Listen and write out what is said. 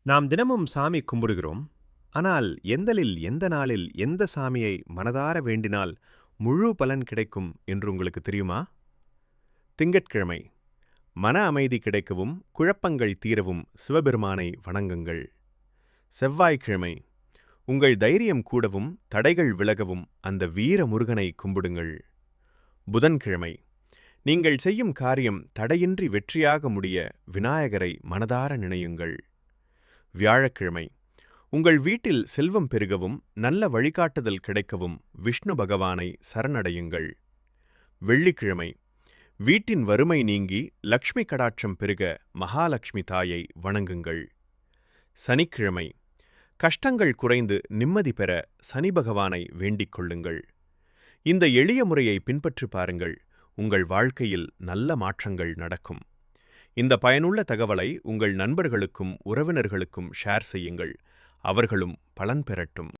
நாம் தினமும் சாமி கும்பிடுகிறோம். ஆனால் எந்தலில் எந்த நாளில் எந்த சாமியை மனதார வேண்டினால் முழு பலன் கிடைக்கும் என்று உங்களுக்கு தெரியுமா? திங்கட்கிழமை மன அமைதி கிடைக்கவும் குழப்பங்கள் தீரவும் சிவபெருமானை வணங்குங்கள். செவ்வாய்க்கிழமை உங்கள் தைரியம் கூடவும் தடைகள் விலகவும் அந்த வீர முருகனை கும்பிடுங்கள். புதன்கிழமை நீங்கள் செய்யும் காரியம் தடையின்றி வெற்றியாக முடிய விநாயகரை மனதார நினையுங்கள். வியாழக்கிழமை உங்கள் வீட்டில் செல்வம் பெருகவும் நல்ல வழிகாட்டுதல் கிடைக்கவும் விஷ்ணு பகவானை சரணடையுங்கள். வெள்ளிக்கிழமை வீட்டின் வறுமை நீங்கி லக்ஷ்மி கடாட்சம் பெருக மகாலட்சுமி தாயை வணங்குங்கள். சனிக்கிழமை கஷ்டங்கள் குறைந்து நிம்மதி பெற சனி பகவானை வேண்டிக் கொள்ளுங்கள். இந்த எளிய முறையை பின்பற்றி பாருங்கள், உங்கள் வாழ்க்கையில் நல்ல மாற்றங்கள் நடக்கும். இந்த பயனுள்ள தகவலை உங்கள் நண்பர்களுக்கும் உறவினர்களுக்கும் ஷேர் செய்யுங்கள். அவர்களும் பலன் பெறட்டும்.